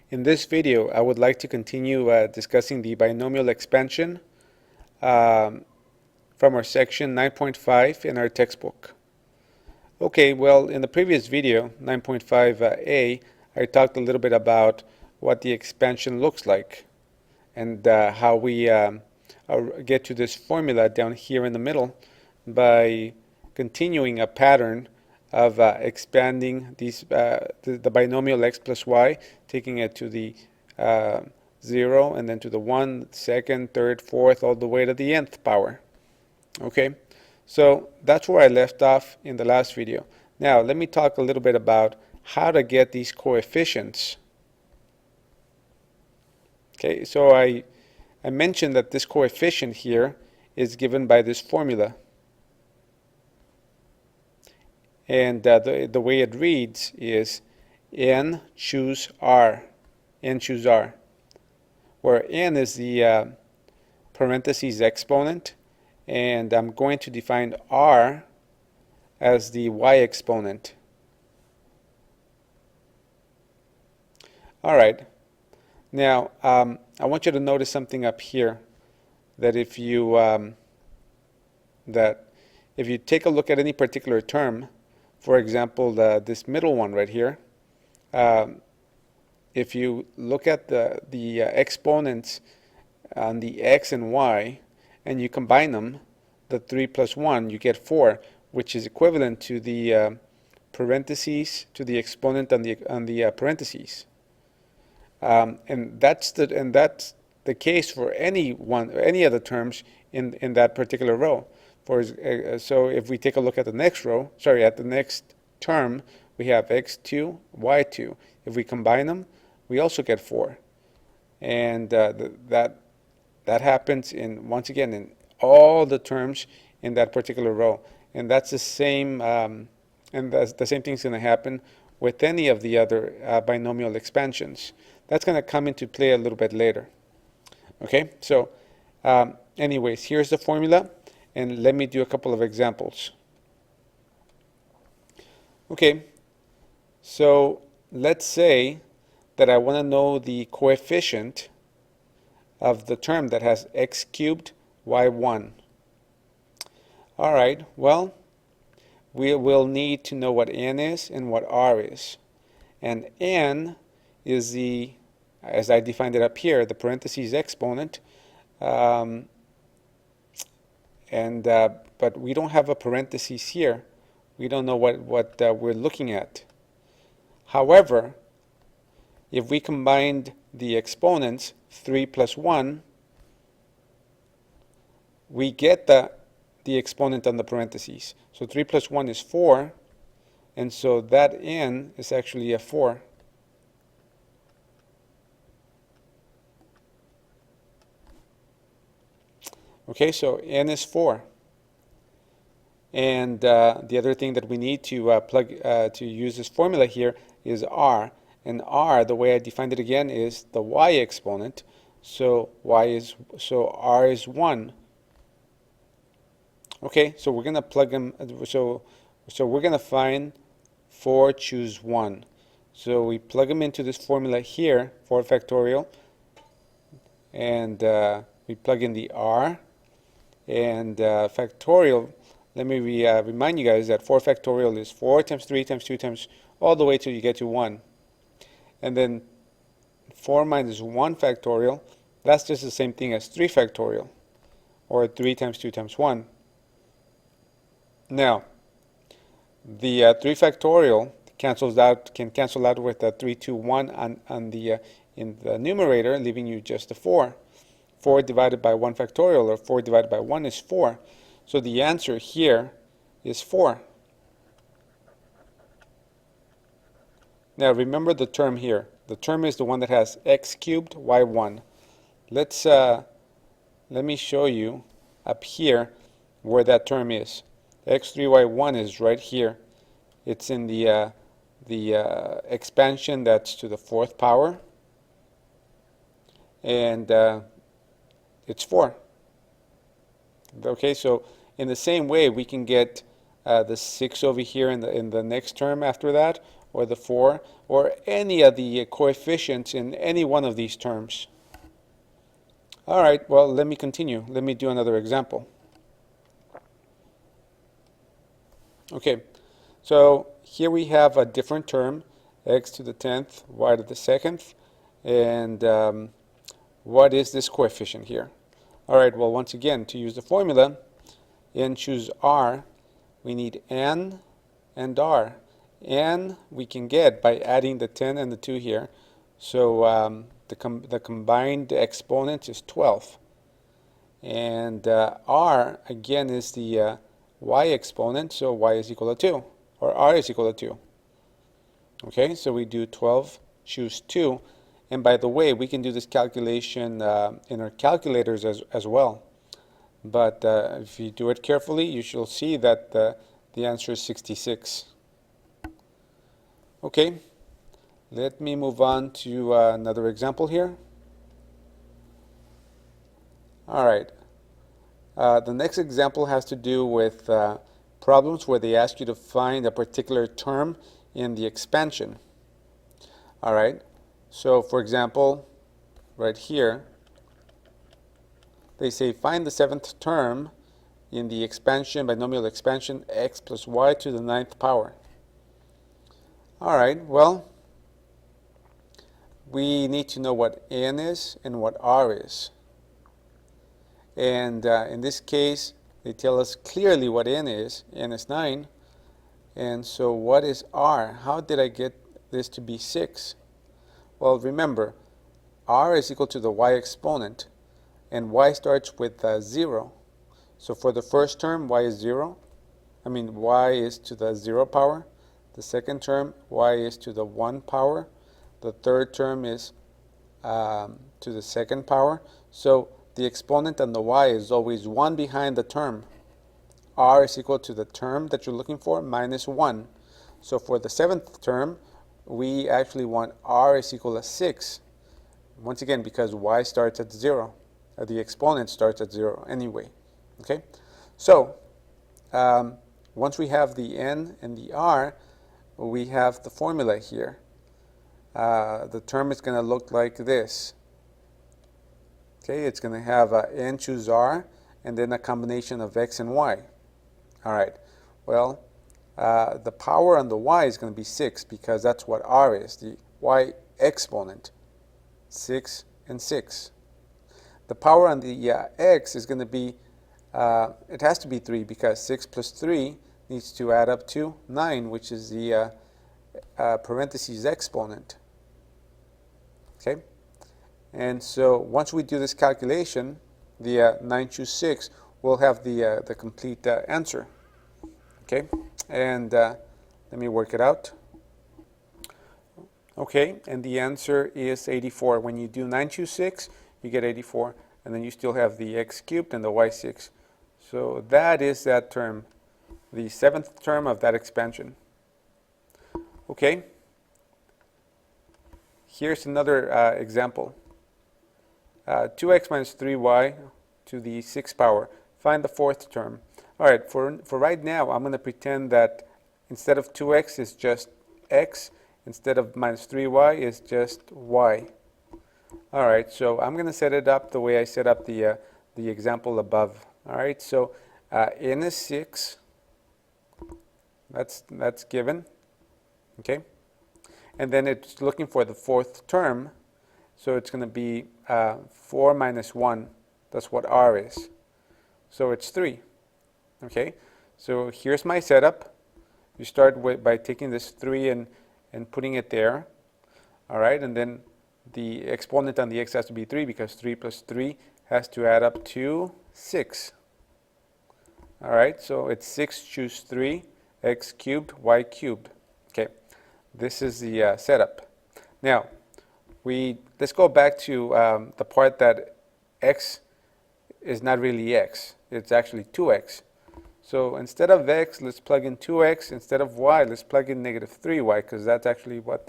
In this video, I would like to continue discussing the binomial expansion from our section 9.5 in our textbook. Okay, well, in the previous video, 9.5a, I talked a little bit about what the expansion looks like and how we get to this formula down here in the middle by continuing a pattern of expanding the binomial x plus y, taking it to the 0 and then to the 1, second, third, fourth, all the way to the nth power. Okay, so that's where I left off in the last video. Now let me talk a little bit about how to get these coefficients. Okay, so I mentioned that this coefficient here is given by this formula. And the way it reads is n choose r, n choose r, where n is the parentheses exponent, and I'm going to define r as the y exponent. All right. Now, I want you to notice something up here, that if you take a look at any particular term, for example, this middle one right here, if you look at the exponents on the x and y, and you combine them, the 3 plus 1, you get 4, which is equivalent to the parentheses, to the exponent on the parentheses. And that's the case for any of the terms in that particular row. So if we take a look at the next row, at the next term, we have x2, y2. If we combine them, we also get 4. And that happens once again in all the terms in that particular row. And that's the same, and the same thing's going to happen with any of the other binomial expansions. That's going to come into play a little bit later. Okay, so anyways, here's the formula, and let me do a couple of examples. Okay, so let's say that I want to know the coefficient of the term that has x cubed y1. All right, well, we will need to know what n is and what r is. And n is the, as I defined it up here, the parentheses exponent. But we don't have a parentheses here. We don't know what we're looking at. However, if we combined the exponents, 3 plus 1, we get the exponent on the parentheses. So 3 plus 1 is 4, and so that n is actually a 4. Okay, so n is 4. And the other thing that we need to to use this formula here is r. And r, the way I defined it again, is the y exponent. So r is 1. Okay, so we're going to plug them. So we're going to find 4 choose 1. So we plug them into this formula here, 4 factorial, and we plug in the r. And factorial, let me remind you guys that 4 factorial is 4 times 3 times 2 times all the way till you get to 1. And then 4 minus 1 factorial, that's just the same thing as 3 factorial, or 3 times 2 times 1. Now, the 3 factorial can cancel out with the 3, 2, 1 in the numerator, leaving you just the 4. 4 divided by 1 factorial, or 4 divided by 1, is 4. So the answer here is 4. Now remember the term here. The term is the one that has x cubed y1. Let me show you up here where that term is. x3y1 is right here. It's in the expansion that's to the 4th power, and it's 4. Okay, so in the same way we can get the 6 over here in the next term after that, or the 4, or any of the coefficients in any one of these terms. All right, well, let me continue. Let me do another example. Okay, so here we have a different term, x to the 10th, y to the 2nd, and what is this coefficient here? All right, well, once again, to use the formula, and choose r, we need n and r. N we can get by adding the 10 and the 2 here. So the combined exponent is 12. And r, again, is the y exponent, so y is equal to 2, or r is equal to 2. Okay, so we do 12, choose 2. And by the way, we can do this calculation in our calculators as well. But if you do it carefully, you shall see that the answer is 66. Okay, let me move on to another example here. All right, the next example has to do with problems where they ask you to find a particular term in the expansion. All right, so for example, right here, they say find the 7th term in the expansion, binomial expansion, x plus y to the 9th power. All right, well, we need to know what n is and what r is. And in this case, they tell us clearly what n is. N is 9. And so what is r? How did I get this to be 6? Well, remember, r is equal to the y exponent, and y starts with 0. So for the first term, y is 0. I mean, y is to the 0 power. The second term, y is to the 1 power. The third term is to the 2nd power. So the exponent on the y is always 1 behind the term. R is equal to the term that you're looking for minus 1. So for the 7th term, we actually want r is equal to 6. Once again, because y starts at 0. The exponent starts at 0 anyway. Okay? So once we have the n and the r, we have the formula here. The term is going to look like this. Okay, it's going to have n choose r, and then a combination of x and y. All right, well, the power on the y is going to be 6 because that's what r is, the y exponent, 6 and 6. The power on the x is going to be, it has to be 3 because 6 plus 3 needs to add up to 9, which is the parentheses exponent. Okay? And so once we do this calculation, the 9 choose 6, we'll have the complete answer. Okay? And let me work it out. Okay, and the answer is 84. When you do 9 choose 6, you get 84, and then you still have the x cubed and the y6. So that is that term, the 7th term of that expansion. Okay, here's another example. 2x minus 3y to the 6th power. Find the 4th term. All right, for right now, I'm going to pretend that instead of 2x, it's just x. Instead of minus 3y, it's just y. All right, so I'm going to set it up the way I set up the example above. All right, so n is 6. That's given. Okay, and then it's looking for the 4th term, so it's going to be 4 minus 1. That's what r is. So it's 3. Okay, so here's my setup. You start by taking this 3 and putting it there. All right, and then the exponent on the x has to be 3 because 3 plus 3 has to add up to 6. All right, so it's 6 choose 3, x cubed, y cubed. Okay, this is the setup. Now, let's go back to the part that x is not really x. It's actually 2x. So instead of x, let's plug in 2x. Instead of y, let's plug in negative 3y, because that's actually what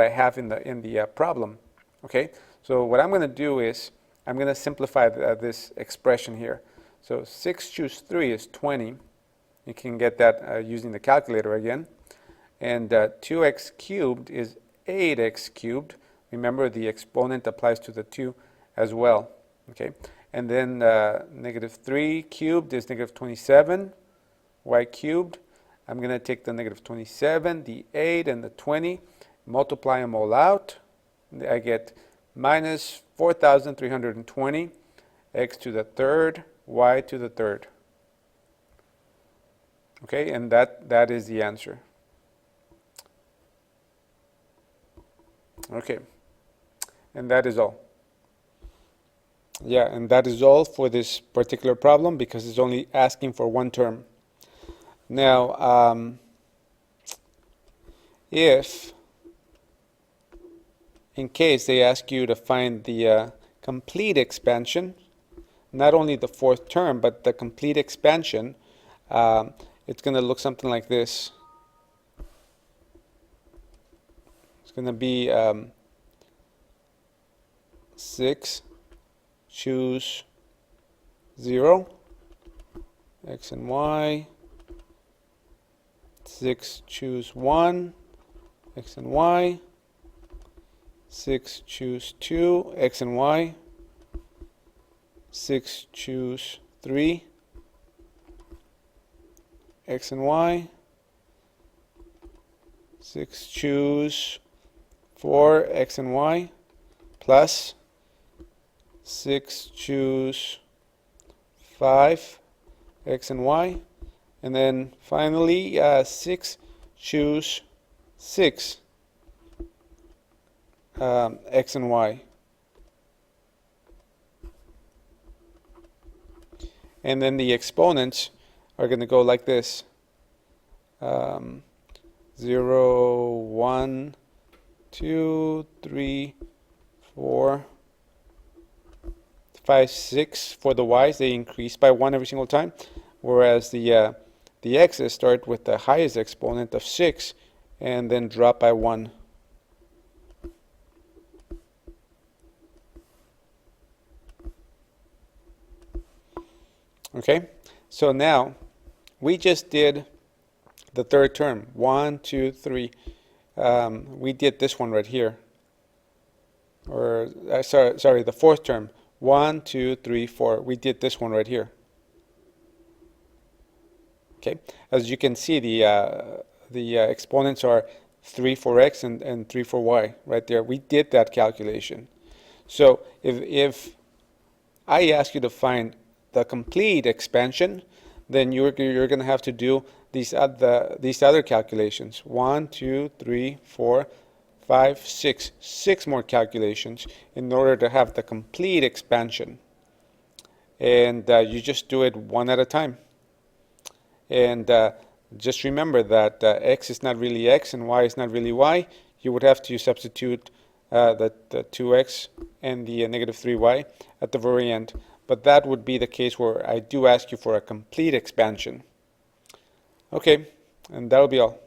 I have in the problem. Okay, so what I'm going to do is I'm going to simplify this expression here. So 6 choose 3 is 20. You can get that using the calculator again. And 2x cubed is 8x cubed. Remember, the exponent applies to the 2 as well. Okay, and then negative 3 cubed is negative 27 y cubed. I'm going to take the negative 27, the 8, and the 20, multiply them all out. I get minus 4,320 x to the third, y to the third. Okay, and that is the answer. Okay, and that is all. Yeah, and that is all for this particular problem because it's only asking for one term. Now, if in case they ask you to find the complete expansion, not only the fourth term, but the complete expansion, it's going to look something like this. It's going to be 6, choose 0, x and y. 6, choose 1, x and y. 6, choose 2, x and y. 6, choose 3, x and y. 6, choose 4, x and y, plus 6, choose 5, x and y. And then finally, 6, choose 6, x and y. And then the exponents are going to go like this. 0, 1, 2, 3, 4, 5, 6. For the y's, they increase by 1 every single time, whereas the x's start with the highest exponent of 6 and then drop by 1. Okay, so now we just did the third term, 1, 2, 3. We did this one right here. Or sorry, the fourth term, 1, 2, 3, 4. We did this one right here. Okay, as you can see, the exponents are 3 for x and 3 for y right there. We did that calculation. So if I ask you to find the complete expansion, then you're going to have to do these other calculations. 1, 2, 3, 4, 5, 6. 6 more calculations in order to have the complete expansion. And you just do it one at a time. And just remember that x is not really x and y is not really y. You would have to substitute the 2x and the negative 3y at the very end. But that would be the case where I do ask you for a complete expansion. Okay, and that'll be all.